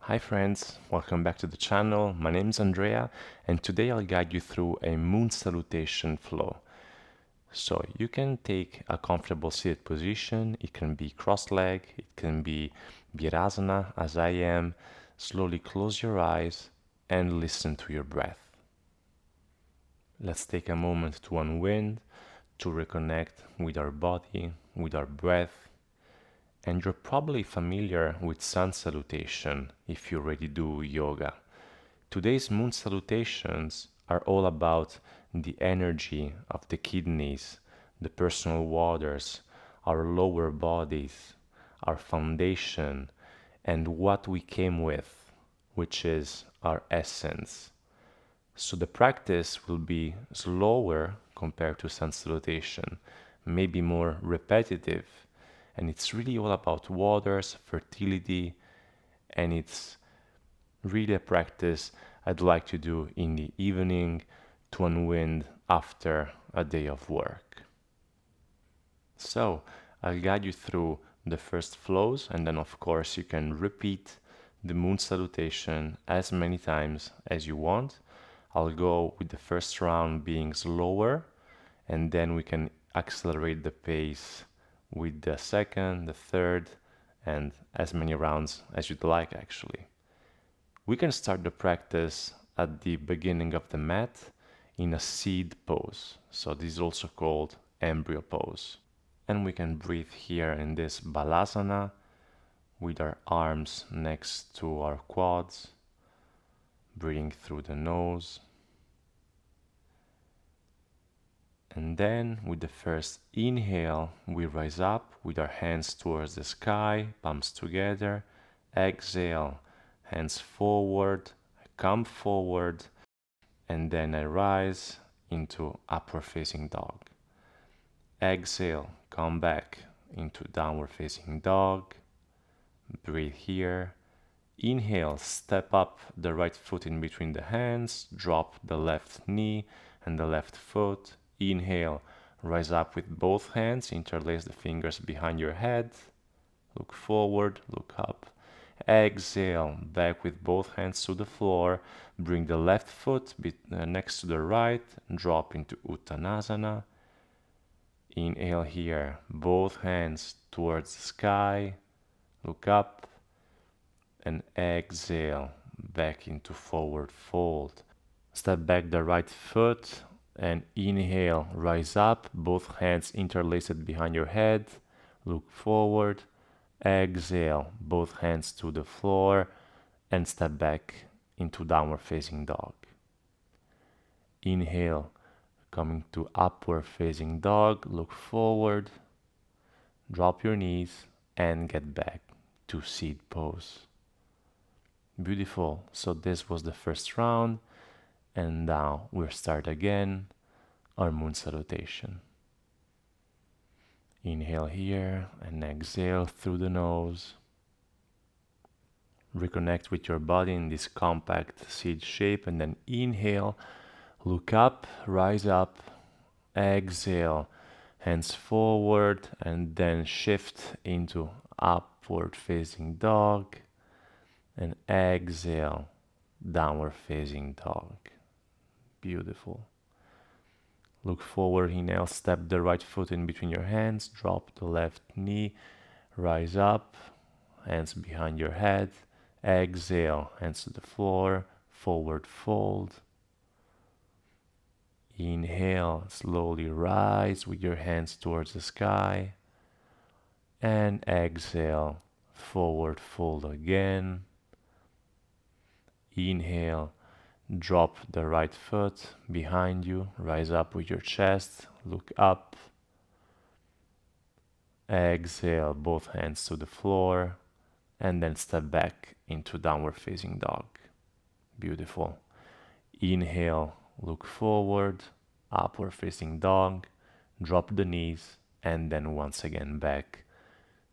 Hi friends, welcome back to the channel. My name is Andrea and today I'll guide you through a moon salutation flow. So you can take a comfortable seated position. It can be cross-legged, it can be Virasana as I am. Slowly close your eyes and listen to your breath. Let's take a moment to unwind, to reconnect with our body, with our breath. And you're probably familiar with sun salutation if you already do yoga. Today's moon salutations are all about the energy of the kidneys, the personal waters, our lower bodies, our foundation, and what we came with, which is our essence. So the practice will be slower compared to sun salutation, maybe more repetitive, and it's really all about waters, fertility, and it's really a practice I'd like to do in the evening to unwind after a day of work. So I'll guide you through the first flows, and then of course you can repeat the moon salutation as many times as you want. I'll go with the first round being slower, and then we can accelerate the pace with the second, the third, and as many rounds as you'd like actually. We can start the practice at the beginning of the mat in a seed pose. So this is also called embryo pose. And we can breathe here in this balasana with our arms next to our quads, breathing through the nose. And then with the first inhale, we rise up with our hands towards the sky, palms together. Exhale, hands forward, I come forward, and then I rise into upward facing dog. Exhale, come back into downward facing dog. Breathe here. Inhale, step up the right foot in between the hands, drop the left knee and the left foot. Inhale, rise up with both hands, interlace the fingers behind your head. Look forward, look up. Exhale, back with both hands to the floor. Bring the left foot next to the right, drop into Uttanasana. Inhale here, both hands towards the sky, look up, and exhale, back into forward fold. Step back the right foot and inhale, rise up, both hands interlaced behind your head, look forward. Exhale, both hands to the floor and step back into downward facing dog. Inhale, coming to upward facing dog, look forward, drop your knees and get back to seed pose. Beautiful. So this was the first round and now we'll start again our moon salutation. Inhale here and exhale through the nose. Reconnect with your body in this compact seed shape and then inhale, look up, rise up, exhale, hands forward and then shift into upward facing dog and exhale, downward facing dog. Beautiful. Look forward, inhale, step the right foot in between your hands, drop the left knee, rise up, hands behind your head, exhale, hands to the floor, forward fold. Inhale, slowly rise with your hands towards the sky, and exhale, forward fold again. Inhale, drop the right foot behind you, rise up with your chest, look up. Exhale, both hands to the floor, and then step back into downward facing dog. Beautiful. Inhale, look forward, upward facing dog, drop the knees, and then once again back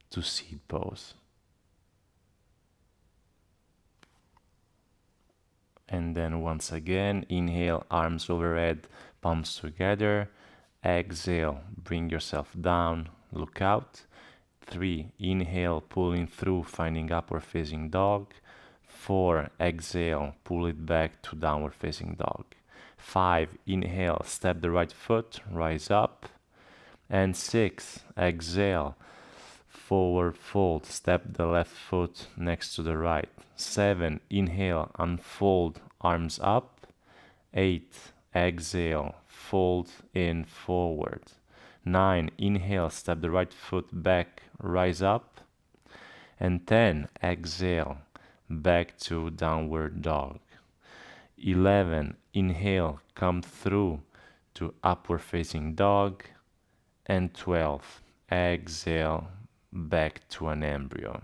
to seed pose. And then once again, inhale, arms overhead, palms together. Exhale, bring yourself down, look out. 3, inhale, pulling through, finding upward facing dog. 4, exhale, pull it back to downward facing dog. 5, inhale, step the right foot, rise up. And 6, exhale, forward fold, step the left foot next to the right. 7, inhale, unfold, arms up. 8, exhale, fold in forward. 9, inhale, step the right foot back, rise up. And 10, exhale, back to downward dog. 11, inhale, come through to upward facing dog. And 12, exhale, back to an embryo.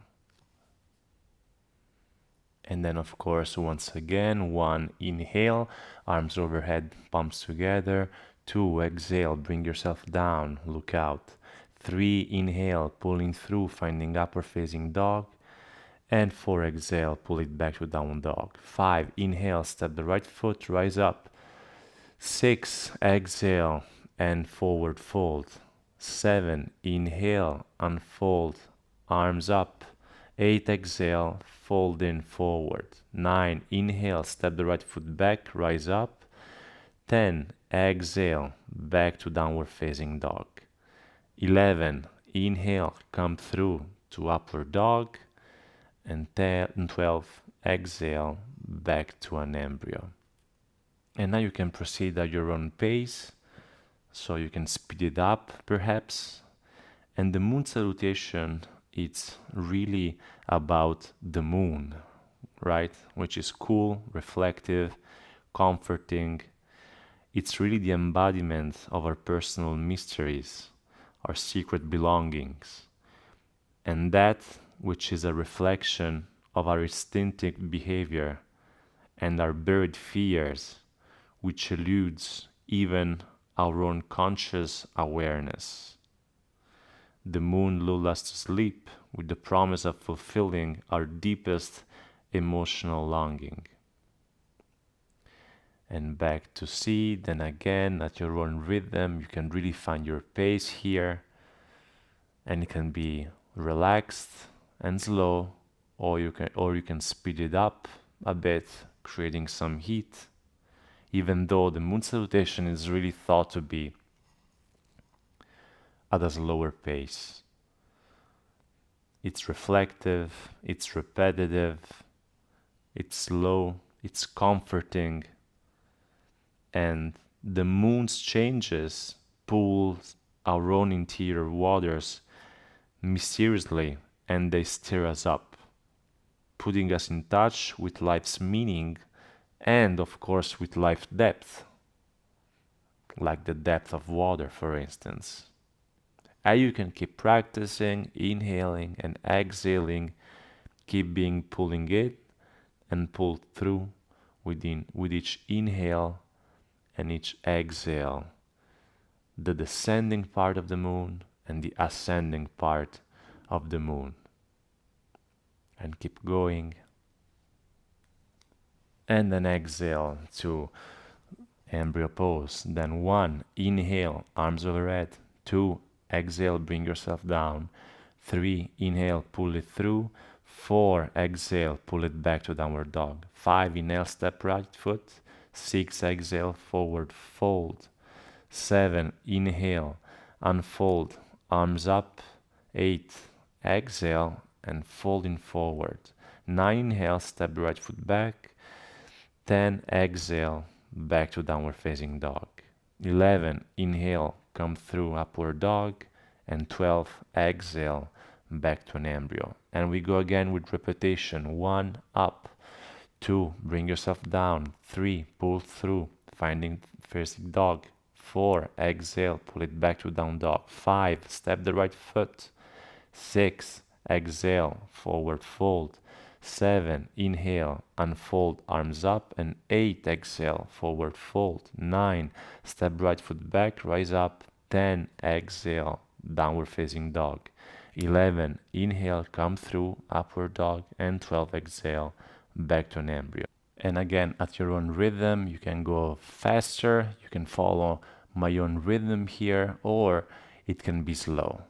And then, of course, once again, 1, inhale, arms overhead, palms together. 2, exhale, bring yourself down, look out. 3, inhale, pulling through, finding upward facing dog. And 4, exhale, pull it back to downward dog. 5, inhale, step the right foot, rise up. 6, exhale, and forward fold. 7, inhale, unfold, arms up. 8, exhale, fold in forward. 9, inhale, step the right foot back, rise up. 10, exhale, back to downward facing dog. 11, inhale, come through to upward dog. And 12, exhale, back to an embryo. And now you can proceed at your own pace, so you can speed it up perhaps. And the moon salutation, it's really about the moon, right? Which is cool, reflective, comforting. It's really the embodiment of our personal mysteries, our secret belongings, and that which is a reflection of our instinctive behavior and our buried fears, which eludes even our own conscious awareness. The moon lulled us to sleep with the promise of fulfilling our deepest emotional longing. And back to sea, then again at your own rhythm, you can really find your pace here, and it can be relaxed and slow, or you can speed it up a bit, creating some heat, even though the moon salutation is really thought to be at a slower pace. It's reflective, it's repetitive, it's slow, it's comforting, and the moon's changes pull our own interior waters mysteriously, and they stir us up, putting us in touch with life's meaning and, of course, with life depth, like the depth of water, for instance. And you can keep practicing, inhaling and exhaling, keep being pulling it and pulled through with each inhale and each exhale, the descending part of the moon and the ascending part of the moon. And keep going. And then exhale to embryo pose. Then 1, inhale, arms overhead. 2, exhale, bring yourself down. 3, inhale, pull it through. 4, exhale, pull it back to downward dog. 5, inhale, step right foot. 6, exhale, forward fold. 7, inhale, unfold, arms up. 8, exhale, and folding forward. 9, inhale, step the right foot back. 10, exhale, back to downward facing dog. 11, inhale, come through upward dog. And 12, exhale, back to an embryo. And we go again with repetition. 1, up. 2, bring yourself down. 3, pull through, finding facing dog. 4, exhale, pull it back to down dog. 5, step the right foot. 6, exhale, forward fold. 7, inhale, unfold, arms up. And 8, exhale, forward fold. 9, step right foot back, rise up. 10, exhale, downward facing dog. 11, inhale, come through, upward dog. And 12, exhale, back to an embryo. And again, at your own rhythm, you can go faster, you can follow my own rhythm here, or it can be slow.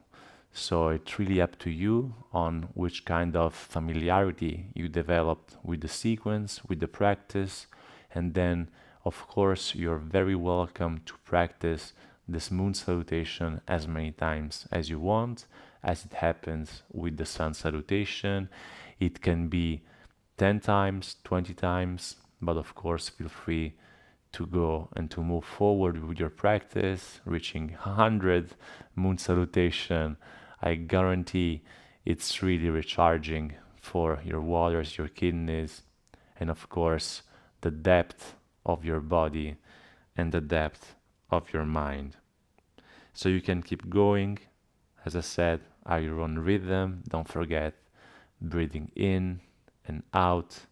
So it's really up to you on which kind of familiarity you developed with the sequence, with the practice. And then, of course, you're very welcome to practice this moon salutation as many times as you want, as it happens with the sun salutation. It can be 10 times, 20 times, but of course, feel free to go and to move forward with your practice, reaching 100 moon salutation. I guarantee it's really recharging for your waters, your kidneys, and of course, the depth of your body and the depth of your mind. So you can keep going, as I said, at your own rhythm. Don't forget breathing in and out,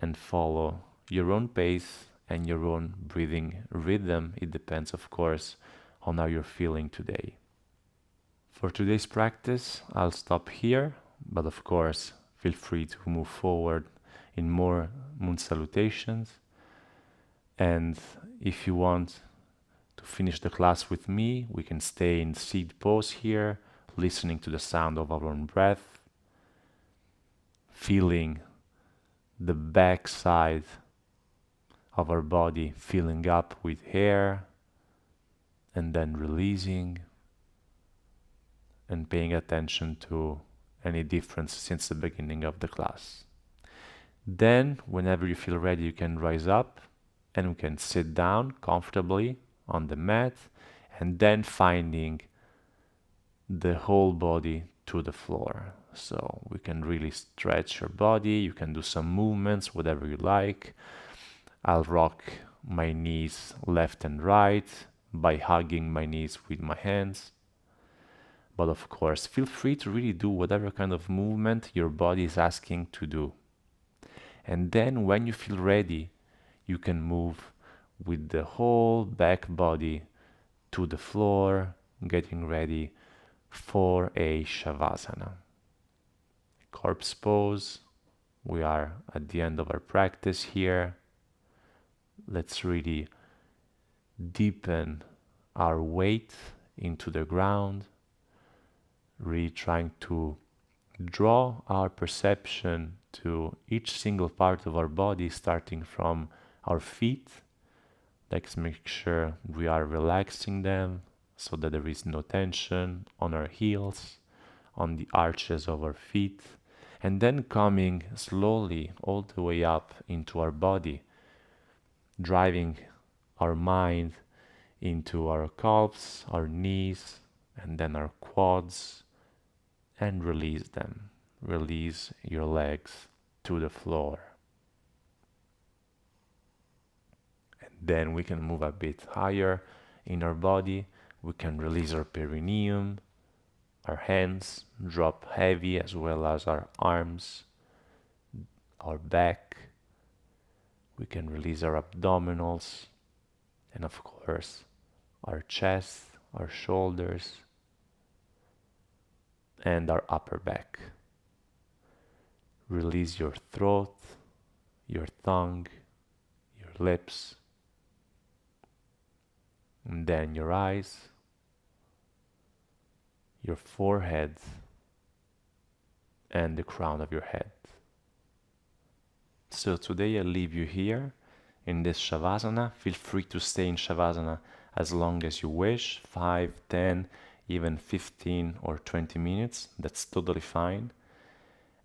and follow your own pace and your own breathing rhythm. It depends, of course, on how you're feeling today. For today's practice, I'll stop here, but of course, feel free to move forward in more moon salutations. And if you want to finish the class with me, we can stay in seed pose here, listening to the sound of our own breath, feeling the back side of our body filling up with air, and then releasing and paying attention to any difference since the beginning of the class. Then, whenever you feel ready, you can rise up and we can sit down comfortably on the mat, and then finding the whole body to the floor. So we can really stretch your body, you can do some movements, whatever you like. I'll rock my knees left and right by hugging my knees with my hands. But of course, feel free to really do whatever kind of movement your body is asking to do. And then when you feel ready, you can move with the whole back body to the floor, getting ready for a Shavasana. Corpse pose. We are at the end of our practice here. Let's really deepen our weight into the ground, really trying to draw our perception to each single part of our body, starting from our feet. Let's make sure we are relaxing them so that there is no tension on our heels, on the arches of our feet, and then coming slowly all the way up into our body, driving our mind into our calves, our knees, and then our quads, and release them. Release your legs to the floor. And then we can move a bit higher in our body. We can release our perineum, our hands drop heavy, as well as our arms, our back. We can release our abdominals, and of course, our chest, our shoulders, and our upper back. Release your throat, your tongue, your lips, and then your eyes, your forehead, and the crown of your head. So today I leave you here in this Shavasana. Feel free to stay in Shavasana as long as you wish, 5, 10, even 15 or 20 minutes. That's totally fine.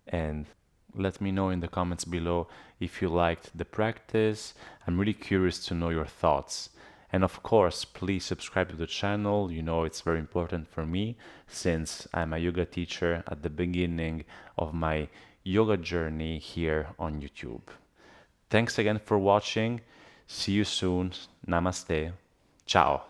And let me know in the comments below if you liked the practice. I'm really curious to know your thoughts. And of course, please subscribe to the channel. You know, it's very important for me since I'm a yoga teacher at the beginning of my yoga journey here on YouTube. Thanks again for watching. See you soon. Namaste. Ciao.